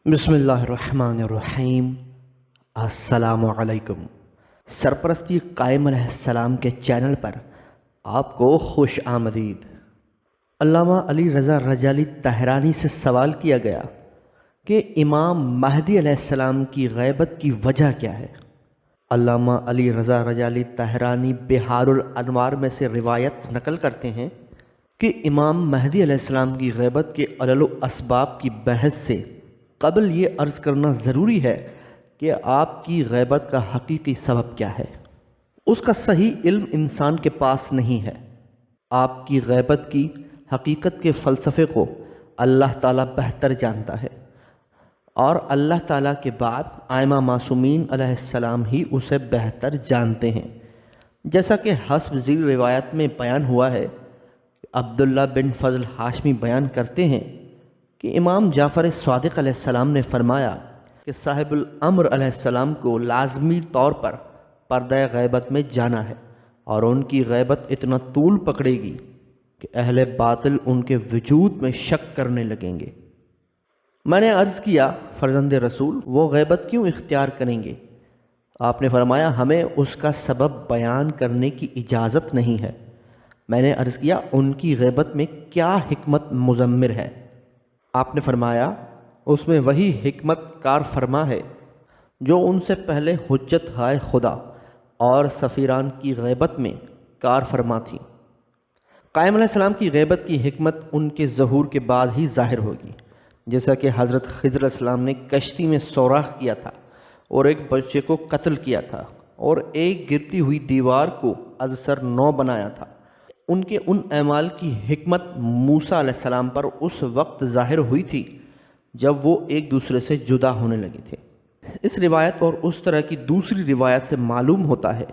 بسم اللہ الرحمن الرحیم۔ السلام علیکم۔ سرپرستی قائم علیہ السلام کے چینل پر آپ کو خوش آمدید۔ علامہ علی رضا رجالی طہرانی سے سوال کیا گیا کہ امام مہدی علیہ السلام کی غیبت کی وجہ کیا ہے؟ علامہ علی رضا رجالی طہرانی بحار الانوار میں سے روایت نقل کرتے ہیں کہ امام مہدی علیہ السلام کی غیبت کے علل و اسباب کی بحث سے قبل یہ عرض کرنا ضروری ہے کہ آپ کی غیبت کا حقیقی سبب کیا ہے۔ اس کا صحیح علم انسان کے پاس نہیں ہے۔ آپ کی غیبت کی حقیقت کے فلسفے کو اللہ تعالیٰ بہتر جانتا ہے، اور اللہ تعالیٰ کے بعد ائمہ معصومین علیہ السلام ہی اسے بہتر جانتے ہیں۔ جیسا کہ حسب ذیل روایت میں بیان ہوا ہے، عبداللہ بن فضل ہاشمی بیان کرتے ہیں کہ امام جعفر صادق علیہ السلام نے فرمایا کہ صاحب الامر علیہ السلام کو لازمی طور پر پردہ غیبت میں جانا ہے، اور ان کی غیبت اتنا طول پکڑے گی کہ اہل باطل ان کے وجود میں شک کرنے لگیں گے۔ میں نے عرض کیا، فرزند رسول وہ غیبت کیوں اختیار کریں گے؟ آپ نے فرمایا، ہمیں اس کا سبب بیان کرنے کی اجازت نہیں ہے۔ میں نے عرض کیا، ان کی غیبت میں کیا حکمت مضمر ہے؟ آپ نے فرمایا، اس میں وہی حکمت کار فرما ہے جو ان سے پہلے حجت ہائے خدا اور سفیران کی غیبت میں کار فرما تھی۔ قائم علیہ السلام کی غیبت کی حکمت ان کے ظہور کے بعد ہی ظاہر ہوگی، جیسا کہ حضرت خضر علیہ السلام نے کشتی میں سوراخ کیا تھا اور ایک بچے کو قتل کیا تھا، اور ایک گرتی ہوئی دیوار کو از سر نو بنایا تھا۔ ان کے ان اعمال کی حکمت موسیٰ علیہ السلام پر اس وقت ظاہر ہوئی تھی جب وہ ایک دوسرے سے جدا ہونے لگے تھے۔ اس روایت اور اس طرح کی دوسری روایت سے معلوم ہوتا ہے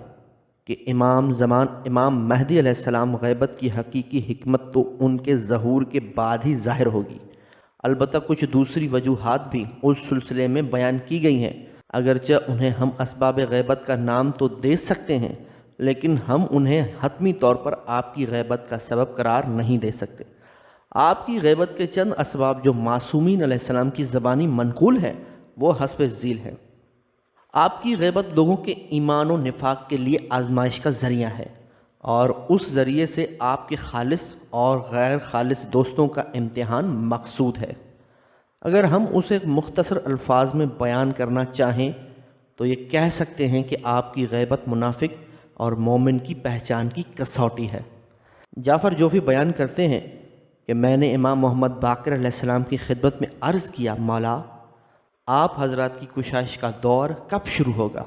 کہ امام مہدی علیہ السلام غیبت کی حقیقی حکمت تو ان کے ظہور کے بعد ہی ظاہر ہوگی۔ البتہ کچھ دوسری وجوہات بھی اس سلسلے میں بیان کی گئی ہیں، اگرچہ انہیں ہم اسباب غیبت کا نام تو دے سکتے ہیں، لیکن ہم انہیں حتمی طور پر آپ کی غیبت کا سبب قرار نہیں دے سکتے۔ آپ کی غیبت کے چند اسباب جو معصومین علیہ السلام کی زبانی منقول ہیں، وہ حسب ذیل ہیں۔ آپ کی غیبت لوگوں کے ایمان و نفاق کے لیے آزمائش کا ذریعہ ہے، اور اس ذریعے سے آپ کے خالص اور غیر خالص دوستوں کا امتحان مقصود ہے۔ اگر ہم اسے مختصر الفاظ میں بیان کرنا چاہیں تو یہ کہہ سکتے ہیں کہ آپ کی غیبت منافق اور مومن کی پہچان کی کسوٹی ہے۔ جعفر جوفی بیان کرتے ہیں کہ میں نے امام محمد باقر علیہ السلام کی خدمت میں عرض کیا، مولا آپ حضرات کی کشائش کا دور کب شروع ہوگا؟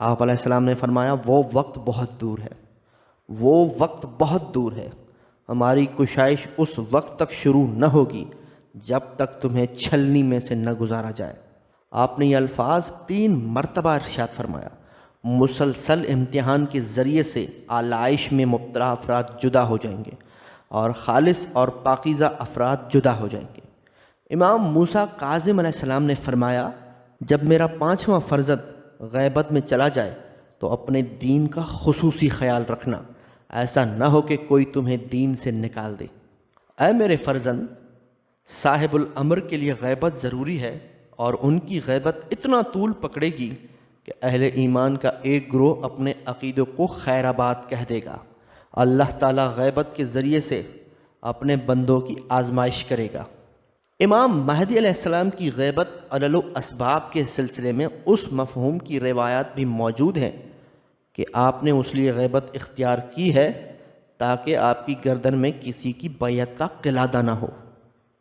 آپ علیہ السلام نے فرمایا، وہ وقت بہت دور ہے، وہ وقت بہت دور ہے۔ ہماری کشائش اس وقت تک شروع نہ ہوگی جب تک تمہیں چھلنی میں سے نہ گزارا جائے۔ آپ نے یہ الفاظ 3 مرتبہ ارشاد فرمایا۔ مسلسل امتحان کے ذریعے سے آلائش میں مبتلا افراد جدا ہو جائیں گے، اور خالص اور پاکیزہ افراد جدا ہو جائیں گے۔ امام موسیٰ کاظم علیہ السلام نے فرمایا، جب میرا 5واں فرزند غیبت میں چلا جائے تو اپنے دین کا خصوصی خیال رکھنا، ایسا نہ ہو کہ کوئی تمہیں دین سے نکال دے۔ اے میرے فرزند، صاحب الامر کے لیے غیبت ضروری ہے، اور ان کی غیبت اتنا طول پکڑے گی کہ اہل ایمان کا ایک گروہ اپنے عقیدوں کو خیر آباد کہہ دے گا۔ اللہ تعالیٰ غیبت کے ذریعے سے اپنے بندوں کی آزمائش کرے گا۔ امام مہدی علیہ السلام کی غیبت علل و اسباب کے سلسلے میں اس مفہوم کی روایات بھی موجود ہیں کہ آپ نے اس لیے غیبت اختیار کی ہے تاکہ آپ کی گردن میں کسی کی بیعت کا قلادہ نہ ہو۔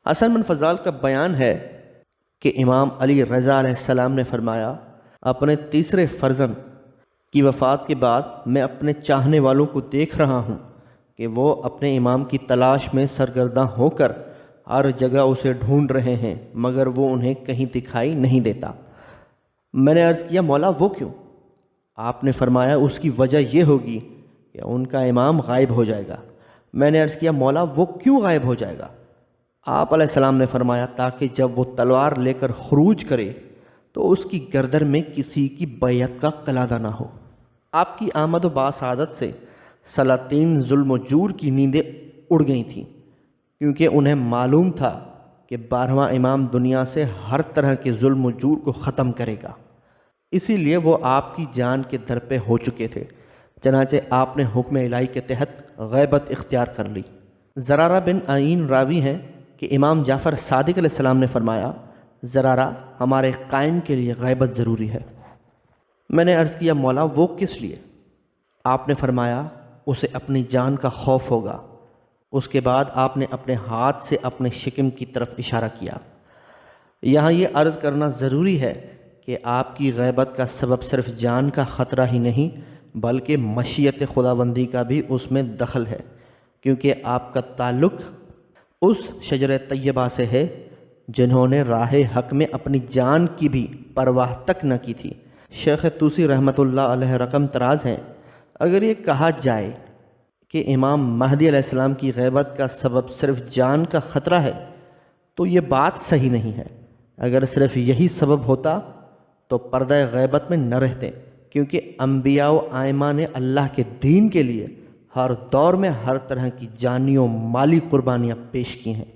حسن بن فضال کا بیان ہے کہ امام علی رضا علیہ السلام نے فرمایا، اپنے تیسرے فرزند کی وفات کے بعد میں اپنے چاہنے والوں کو دیکھ رہا ہوں کہ وہ اپنے امام کی تلاش میں سرگرداں ہو کر ہر جگہ اسے ڈھونڈ رہے ہیں، مگر وہ انہیں کہیں دکھائی نہیں دیتا۔ میں نے عرض کیا، مولا وہ کیوں؟ آپ نے فرمایا، اس کی وجہ یہ ہوگی کہ ان کا امام غائب ہو جائے گا۔ میں نے عرض کیا، مولا وہ کیوں غائب ہو جائے گا؟ آپ علیہ السلام نے فرمایا، تاکہ جب وہ تلوار لے کر خروج کرے تو اس کی گردن میں کسی کی بیعت کا قلادہ نہ ہو۔ آپ کی آمد و باسعادت سے سلاطین ظلم و جور کی نیندیں اڑ گئی تھیں، کیونکہ انہیں معلوم تھا کہ کہ 12واں امام دنیا سے ہر طرح کے ظلم و جور کو ختم کرے گا، اسی لیے وہ آپ کی جان کے در پہ ہو چکے تھے، چنانچہ آپ نے حکم الہی کے تحت غیبت اختیار کر لی۔ زرارہ بن عین راوی ہیں کہ امام جعفر صادق علیہ السلام نے فرمایا، زرارہ ہمارے قائم کے لیے غیبت ضروری ہے۔ میں نے عرض کیا، مولا وہ کس لیے؟ آپ نے فرمایا، اسے اپنی جان کا خوف ہوگا۔ اس کے بعد آپ نے اپنے ہاتھ سے اپنے شکم کی طرف اشارہ کیا۔ یہاں یہ عرض کرنا ضروری ہے کہ آپ کی غیبت کا سبب صرف جان کا خطرہ ہی نہیں بلکہ مشیت خداوندی کا بھی اس میں دخل ہے، کیونکہ آپ کا تعلق اس شجر طیبہ سے ہے جنہوں نے راہ حق میں اپنی جان کی بھی پرواہ تک نہ کی تھی۔ شیخ طوسی رحمۃ اللہ علیہ رقم تراز ہیں، اگر یہ کہا جائے کہ امام مہدی علیہ السلام کی غیبت کا سبب صرف جان کا خطرہ ہے تو یہ بات صحیح نہیں ہے۔ اگر صرف یہی سبب ہوتا تو پردہ غیبت میں نہ رہتے، کیونکہ انبیاء و ائمہ نے اللہ کے دین کے لیے ہر دور میں ہر طرح کی جانی و مالی قربانیاں پیش کی ہیں۔